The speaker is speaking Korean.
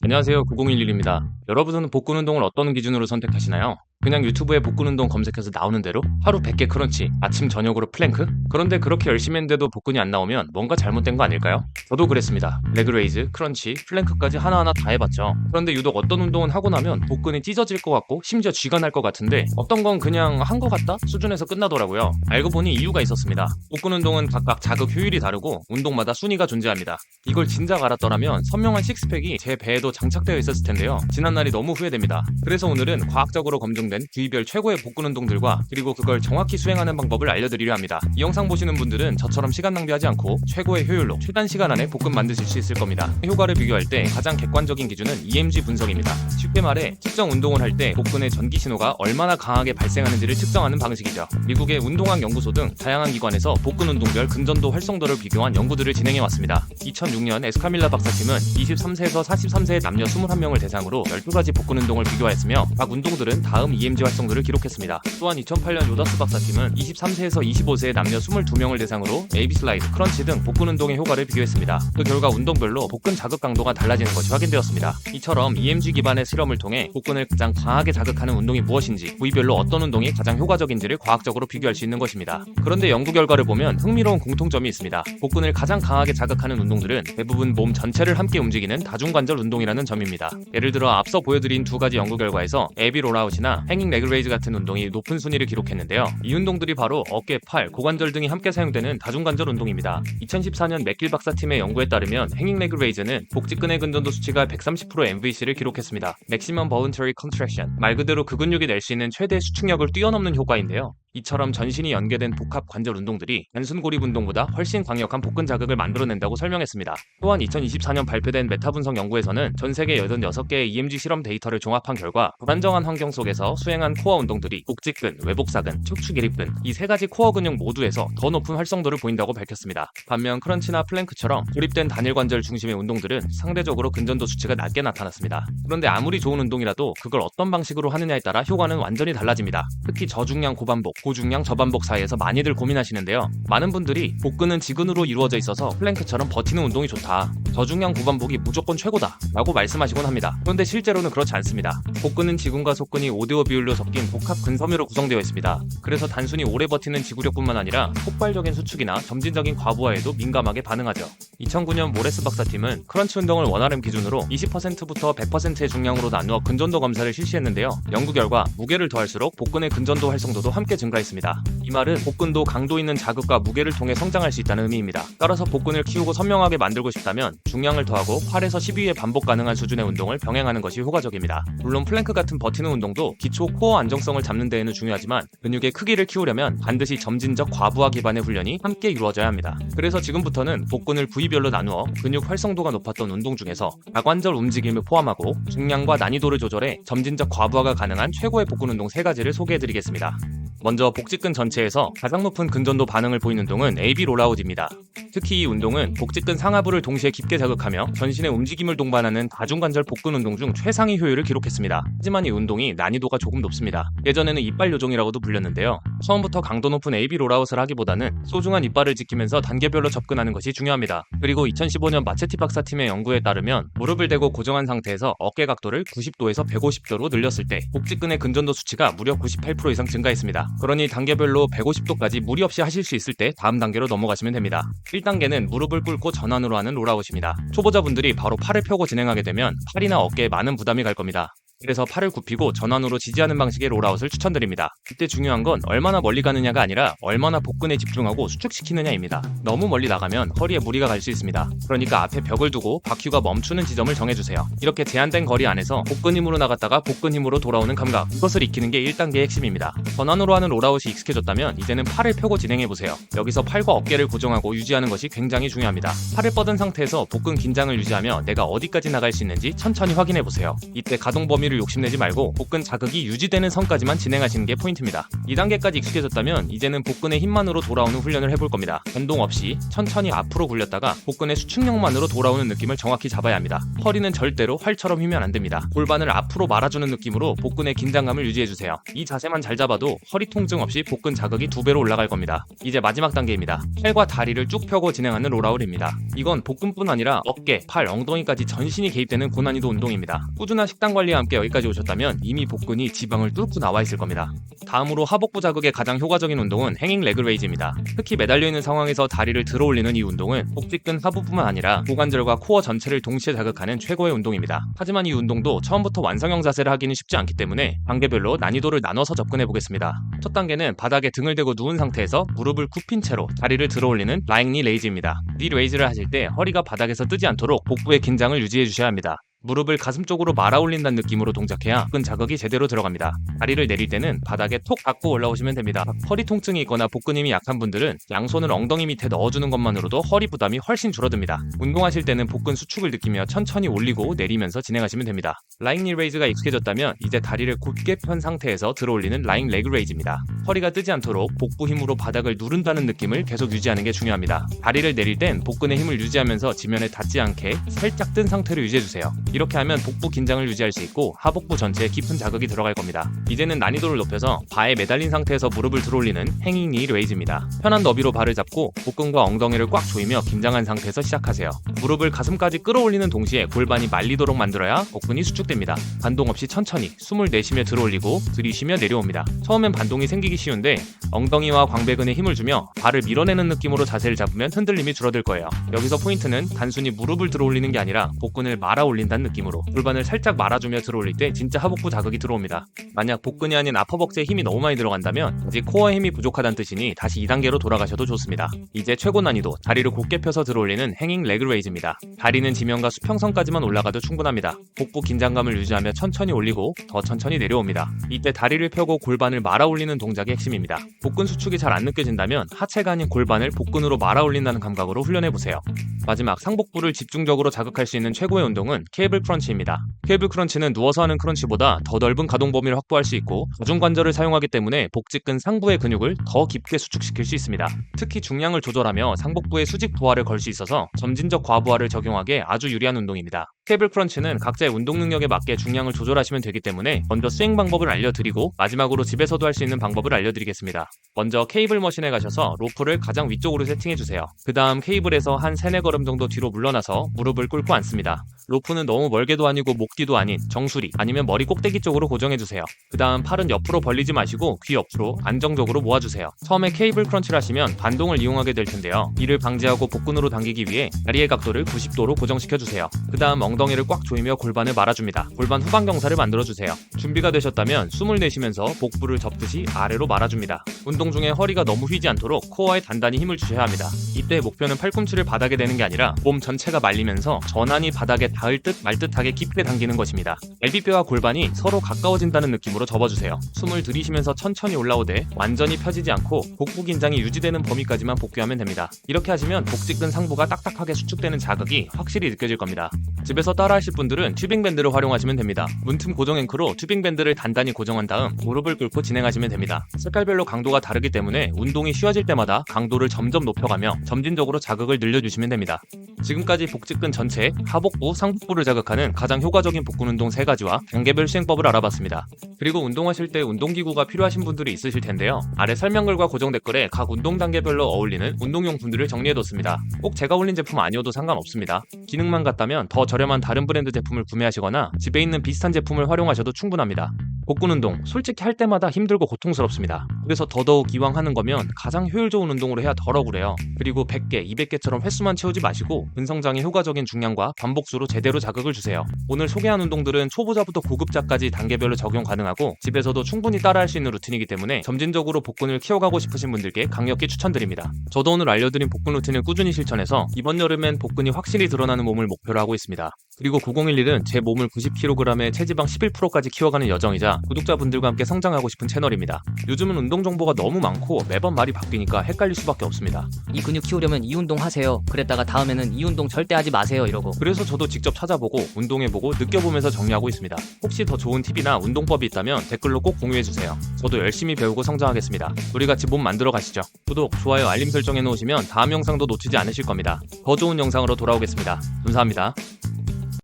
안녕하세요. 9011입니다. 여러분은 복근 운동을 어떤 기준으로 선택하시나요? 그냥 유튜브에 복근 운동 검색해서 나오는 대로 하루 100개 크런치, 아침 저녁으로 플랭크? 그런데 그렇게 열심히 했는데도 복근이 안 나오면 뭔가 잘못된 거 아닐까요? 저도 그랬습니다. 레그레이즈, 크런치, 플랭크까지 하나하나 다 해봤죠. 그런데 유독 어떤 운동은 하고 나면 복근이 찢어질 것 같고 심지어 쥐가 날 것 같은데 어떤 건 그냥 한 것 같다 수준에서 끝나더라고요. 알고 보니 이유가 있었습니다. 복근 운동은 각각 자극 효율이 다르고 운동마다 순위가 존재합니다. 이걸 진작 알았더라면 선명한 식스팩이 제 배에도 장착되어 있었을 텐데요. 지난날이 너무 후회됩니다. 그래서 오늘은 과학적으로 검증된 부위별 최고의 복근 운동들과 그리고 그걸 정확히 수행하는 방법을 알려드리려 합니다. 이 영상 보시는 분들은 저처럼 시간 낭비하지 않고 최고의 효율로 최단 시간 안에 복근 만드실 수 있을 겁니다. 효과를 비교할 때 가장 객관적인 기준은 EMG 분석입니다. 쉽게 말해 특정 운동을 할 때 복근의 전기 신호가 얼마나 강하게 발생하는지를 측정하는 방식이죠. 미국의 운동학 연구소 등 다양한 기관에서 복근 운동별 근전도 활성도를 비교한 연구들을 진행해왔습니다. 2006년 에스카밀라 박사팀은 23세에서 43세의 남녀 21명을 대상으로 12가지 복근 운동을 비교하였으며 각 운동들은 다음 EMG 활성도를 기록했습니다. 또한 2008년 요다스 박사팀은 23세에서 25세의 남녀 22명을 대상으로 AB 슬라이드, 크런치 등 복근 운동의 효과를 비교했습니다. 그 결과 운동별로 복근 자극 강도가 달라지는 것이 확인되었습니다. 이처럼 EMG 기반의 실험을 통해 복근을 가장 강하게 자극하는 운동이 무엇인지, 부위별로 어떤 운동이 가장 효과적인지를 과학적으로 비교할 수 있는 것입니다. 그런데 연구 결과를 보면 흥미로운 공통점이 있습니다. 복근을 가장 강하게 자극하는 운동들은 대부분 몸 전체를 함께 움직이는 다중관절 운동이라는 점입니다. 예를 들어 앞서 보여드린 두 가지 연구 결과에서 에비 롤아웃이나 행잉 레그레이즈 같은 운동이 높은 순위를 기록했는데요. 이 운동들이 바로 어깨, 팔, 고관절 등이 함께 사용되는 다중관절 운동입니다. 2014년 맥길 박사팀의 연구에 따르면 행잉 레그레이즈는 복직근의 근전도 수치가 130% MVC를 기록했습니다. Maximum Voluntary Contraction, 말 그대로 그 근육이 낼 수 있는 최대 수축력을 뛰어넘는 효과인데요. 이처럼 전신이 연계된 복합 관절 운동들이 단순 고립 운동보다 훨씬 강력한 복근 자극을 만들어낸다고 설명했습니다. 또한 2024년 발표된 메타 분석 연구에서는 전 세계 86개의 EMG 실험 데이터를 종합한 결과 불안정한 환경 속에서 수행한 코어 운동들이 복직근, 외복사근, 척추기립근 이 세 가지 코어 근육 모두에서 더 높은 활성도를 보인다고 밝혔습니다. 반면 크런치나 플랭크처럼 고립된 단일 관절 중심의 운동들은 상대적으로 근전도 수치가 낮게 나타났습니다. 그런데 아무리 좋은 운동이라도 그걸 어떤 방식으로 하느냐에 따라 효과는 완전히 달라집니다. 특히 저중량 고반복, 고중량 저반복 사이에서 많이들 고민하시는데요. 많은 분들이 복근은 지근으로 이루어져 있어서 플랭크처럼 버티는 운동이 좋다, 저중량 고반복이 무조건 최고다 라고 말씀하시곤 합니다. 그런데 실제로는 그렇지 않습니다. 복근은 지근과 속근이 5대5 비율로 섞인 복합 근섬유로 구성되어 있습니다. 그래서 단순히 오래 버티는 지구력뿐만 아니라 폭발적인 수축이나 점진적인 과부하에도 민감하게 반응하죠. 2009년 모레스 박사팀은 크런치 운동을 원RM 기준으로 20%부터 100%의 중량으로 나누어 근전도 검사를 실시했는데요. 연구 결과 무게를 더할수록 복근의 근전도 활성도도 함께 증가했습니다. 이 말은 복근도 강도 있는 자극과 무게를 통해 성장할 수 있다는 의미입니다. 따라서 복근을 키우고 선명하게 만들고 싶다면 중량을 더하고 8에서 12회 반복 가능한 수준의 운동을 병행하는 것이 효과적입니다. 물론 플랭크 같은 버티는 운동도 기초 코어 안정성을 잡는 데에는 중요하지만 근육의 크기를 키우려면 반드시 점진적 과부하 기반의 훈련이 함께 이루어져야 합니다. 그래서 지금부터는 복근을 부위별로 나누어 근육 활성도가 높았던 운동 중에서 다관절 움직임을 포함하고 중량과 난이도를 조절해 점진적 과부하가 가능한 최고의 복근 운동 3가지를 소개해드리겠습니다. 먼저 복직근 전체에서 가장 높은 근전도 반응을 보이는 운동은 AB 롤아웃입니다. 특히 이 운동은 복직근 상하부를 동시에 깊게 자극하며 전신의 움직임을 동반하는 다중관절 복근 운동 중 최상위 효율을 기록했습니다. 하지만 이 운동이 난이도가 조금 높습니다. 예전에는 이빨 요정이라고도 불렸는데요. 처음부터 강도 높은 AB 롤아웃을 하기보다는 소중한 이빨을 지키면서 단계별로 접근하는 것이 중요합니다. 그리고 2015년 마체티 박사팀의 연구에 따르면 무릎을 대고 고정한 상태에서 어깨 각도를 90도에서 150도로 늘렸을 때 복직근의 근전도 수치가 무려 98% 이상 증가했습니다. 그러니 단계별로 150도까지 무리 없이 하실 수 있을 때 다음 단계로 넘어가시면 됩니다. 1단계는 무릎을 꿇고 전환으로 하는 롤아웃입니다. 초보자분들이 바로 팔을 펴고 진행하게 되면 팔이나 어깨에 많은 부담이 갈 겁니다. 그래서 팔을 굽히고 전환으로 지지하는 방식의 롤아웃을 추천드립니다. 이때 중요한 건 얼마나 멀리 가느냐가 아니라 얼마나 복근에 집중하고 수축시키느냐입니다. 너무 멀리 나가면 허리에 무리가 갈 수 있습니다. 그러니까 앞에 벽을 두고 바퀴가 멈추는 지점을 정해주세요. 이렇게 제한된 거리 안에서 복근 힘으로 나갔다가 복근 힘으로 돌아오는 감각, 이것을 익히는 게 1단계의 핵심입니다. 전환으로 하는 롤아웃이 익숙해졌다면 이제는 팔을 펴고 진행해보세요. 여기서 팔과 어깨를 고정하고 유지하는 것이 굉장히 중요합니다. 팔을 뻗은 상태에서 복근 긴장을 유지하며 내가 어디까지 나갈 수 있는지 천천히 확인해보세요. 이때 가동 범위를 자기를 욕심내지 말고 복근 자극이 유지되는 선까지만 진행하시는 게 포인트입니다. 2단계까지 익숙해졌다면 이제는 복근의 힘만으로 돌아오는 훈련을 해볼 겁니다. 변동 없이 천천히 앞으로 굴렸다가 복근의 수축력만으로 돌아오는 느낌을 정확히 잡아야 합니다. 허리는 절대로 활처럼 휘면 안 됩니다. 골반을 앞으로 말아주는 느낌으로 복근의 긴장감을 유지해주세요. 이 자세만 잘 잡아도 허리 통증 없이 복근 자극이 2배로 올라갈 겁니다. 이제 마지막 단계입니다. 팔과 다리를 쭉 펴고 진행하는 롤아웃입니다. 이건 복근뿐 아니라 어깨, 팔, 엉덩이까지 전신이 개입되는 고난이도 운동입니다. 꾸준한 식단 관리와 함께 여기까지 오셨다면 이미 복근이 지방을 뚫고 나와 있을 겁니다. 다음으로 하복부 자극에 가장 효과적인 운동은 행잉 레그 레이즈입니다. 특히 매달려 있는 상황에서 다리를 들어 올리는 이 운동은 복직근 하부뿐만 아니라 고관절과 코어 전체를 동시에 자극하는 최고의 운동입니다. 하지만 이 운동도 처음부터 완성형 자세를 하기는 쉽지 않기 때문에 단계별로 난이도를 나눠서 접근해 보겠습니다. 첫 단계는 바닥에 등을 대고 누운 상태에서 무릎을 굽힌 채로 다리를 들어 올리는 라잉 니 레이즈입니다. 니 레이즈를 하실 때 허리가 바닥에서 뜨지 않도록 복부의 긴장을 유지해 주셔야 합니다. 무릎을 가슴 쪽으로 말아 올린다는 느낌으로 동작해야 복근 자극이 제대로 들어갑니다. 다리를 내릴 때는 바닥에 톡 닿고 올라오시면 됩니다. 허리 통증이 있거나 복근 힘이 약한 분들은 양손을 엉덩이 밑에 넣어주는 것만으로도 허리 부담이 훨씬 줄어듭니다. 운동하실 때는 복근 수축을 느끼며 천천히 올리고 내리면서 진행하시면 됩니다. 라잉 니 레이즈가 익숙해졌다면 이제 다리를 곧게 편 상태에서 들어 올리는 라잉 레그 레이즈입니다. 허리가 뜨지 않도록 복부 힘으로 바닥을 누른다는 느낌을 계속 유지하는 게 중요합니다. 다리를 내릴 땐 복근의 힘을 유지하면서 지면에 닿지 않게 살짝 뜬 상태로 유지해주세요. 이렇게 하면 복부 긴장을 유지할 수 있고 하복부 전체에 깊은 자극이 들어갈 겁니다. 이제는 난이도를 높여서 바에 매달린 상태에서 무릎을 들어올리는 행잉 니 레이즈입니다. 편한 너비로 발을 잡고 복근과 엉덩이를 꽉 조이며 긴장한 상태에서 시작하세요. 무릎을 가슴까지 끌어올리는 동시에 골반이 말리도록 만들어야 복근이 수축됩니다. 반동 없이 천천히 숨을 내쉬며 들어올리고 들이쉬며 내려옵니다. 처음엔 반동이 생기기 쉬운데 엉덩이와 광배근에 힘을 주며 발을 밀어내는 느낌으로 자세를 잡으면 흔들림이 줄어들 거예요. 여기서 포인트는 단순히 무릎을 들어올리는 게 아니라 복근을 말아 올린다는 느낌으로 골반을 살짝 말아주며 들어올릴 때 진짜 하복부 자극이 들어옵니다. 만약 복근이 아닌 아퍼벅지에 힘이 너무 많이 들어간다면 아직 코어에 힘이 부족하다는 뜻이니 다시 2단계로 돌아가셔도 좋습니다. 이제 최고 난이도 다리를 곧게 펴서 들어올리는 행잉 레그 레이즈입니다. 다리는 지면과 수평선까지만 올라가도 충분합니다. 복부 긴장감을 유지하며 천천히 올리고 더 천천히 내려옵니다. 이때 다리를 펴고 골반을 말아 올리는 동작이 핵심입니다. 복근 수축이 잘 안 느껴진다면 하체가 아닌 골반을 복근으로 말아 올린다는 감각으로 훈련해보세요. 마지막 상복부를 집중적으로 자극할 수 있는 최고의 운동은 케이블 크런치입니다. 케이블 크런치는 누워서 하는 크런치보다 더 넓은 가동 범위를 확보할 수 있고 가중관절을 사용하기 때문에 복직근 상부의 근육을 더 깊게 수축시킬 수 있습니다. 특히 중량을 조절하며 상복부의 수직 부하를 걸 수 있어서 점진적 과부하를 적용하기에 아주 유리한 운동입니다. 케이블 크런치는 각자의 운동 능력에 맞게 중량을 조절하시면 되기 때문에 먼저 스윙 방법을 알려드리고 마지막으로 집에서도 할 수 있는 방법을 알려드리겠습니다. 먼저 케이블 머신에 가셔서 로프를 가장 위쪽으로 세팅해주세요. 그 다음 케이블에서 한 3-4걸음 정도 뒤로 물러나서 무릎을 꿇고 앉습니다. 로프는 너무 멀게도 아니고 목 뒤도 아닌 정수리 아니면 머리 꼭대기 쪽으로 고정해주세요. 그 다음 팔은 옆으로 벌리지 마시고 귀 옆으로 안정적으로 모아주세요. 처음에 케이블 크런치를 하시면 반동을 이용하게 될 텐데요. 이를 방지하고 복근으로 당기기 위해 다리의 각도를 90도로 고정시켜주세요. 그 다음 엉덩이를 꽉 조이며 골반을 말아줍니다. 골반 후방 경사를 만들어주세요. 준비가 되셨다면 숨을 내쉬면서 복부를 접듯이 아래로 말아줍니다. 운동 중에 허리가 너무 휘지 않도록 코어에 단단히 힘을 주셔야 합니다. 이때 목표는 팔꿈치를 바닥에 대는 게 아니라 몸 전체가 말리면서 전환이 바닥에 닿을 듯 말 듯하게 깊게 당기는 것입니다. 엘비뼈와 골반이 서로 가까워진다는 느낌으로 접어주세요. 숨을 들이쉬면서 천천히 올라오되 완전히 펴지지 않고 복부 긴장이 유지되는 범위까지만 복귀하면 됩니다. 이렇게 하시면 복직근 상부가 딱딱하게 수축되는 자극이 확실히 느껴질 겁니다. 집에서 따라하실 분들은 튜빙 밴드를 활용하시면 됩니다. 문틈 고정 앵크로 튜빙 밴드를 단단히 고정한 다음 무릎을 꿇고 진행하시면 됩니다. 색깔별로 강도가 다르기 때문에 운동이 쉬워질 때마다 강도를 점점 높여가며 점진적으로 자극을 늘려주시면 됩니다. 지금까지 복직근 전체, 하복부, 상복부를 자극하는 가장 효과적인 복근 운동 3가지와 단계별 수행법을 알아봤습니다. 그리고 운동하실 때 운동기구가 필요하신 분들이 있으실 텐데요. 아래 설명글과 고정 댓글에 각 운동 단계별로 어울리는 운동용품들을 정리해뒀습니다. 꼭 제가 올린 제품 아니어도 상관없습니다. 기능만 같다면 더 저렴한 다른 브랜드 제품을 구매하시거나 집에 있는 비슷한 제품을 활용하셔도 충분합니다. 복근 운동, 솔직히 할 때마다 힘들고 고통스럽습니다. 그래서 더더욱 이왕 하는 거면 가장 효율 좋은 운동으로 해야 덜 억울해요. 그리고 100개, 200개처럼 횟수만 채우지 마시고 근성장에 효과적인 중량과 반복수로 제대로 자극을 주세요. 오늘 소개한 운동들은 초보자부터 고급자까지 단계별로 적용 가능하고 집에서도 충분히 따라할 수 있는 루틴이기 때문에 점진적으로 복근을 키워가고 싶으신 분들께 강력히 추천드립니다. 저도 오늘 알려드린 복근 루틴을 꾸준히 실천해서 이번 여름엔 복근이 확실히 드러나는 몸을 목표로 하고 있습니다. 그리고 9011은 제 몸을 90kg에 체지방 11%까지 키워가는 여정이자 구독자분들과 함께 성장하고 싶은 채널입니다. 요즘은 운동 정보가 너무 많고 매번 말이 바뀌니까 헷갈릴 수밖에 없습니다. 이 근육 키우려면 이 운동 하세요. 그랬다가 다음에는 이 운동 절대 하지 마세요 이러고. 그래서 저도 직접 찾아보고 운동해보고 느껴보면서 정리하고 있습니다. 혹시 더 좋은 팁이나 운동법이 있다면 댓글로 꼭 공유해주세요. 저도 열심히 배우고 성장하겠습니다. 우리 같이 몸 만들어 가시죠. 구독, 좋아요, 알림 설정 해놓으시면 다음 영상도 놓치지 않으실 겁니다. 더 좋은 영상으로 돌아오겠습니다. 감사합니다.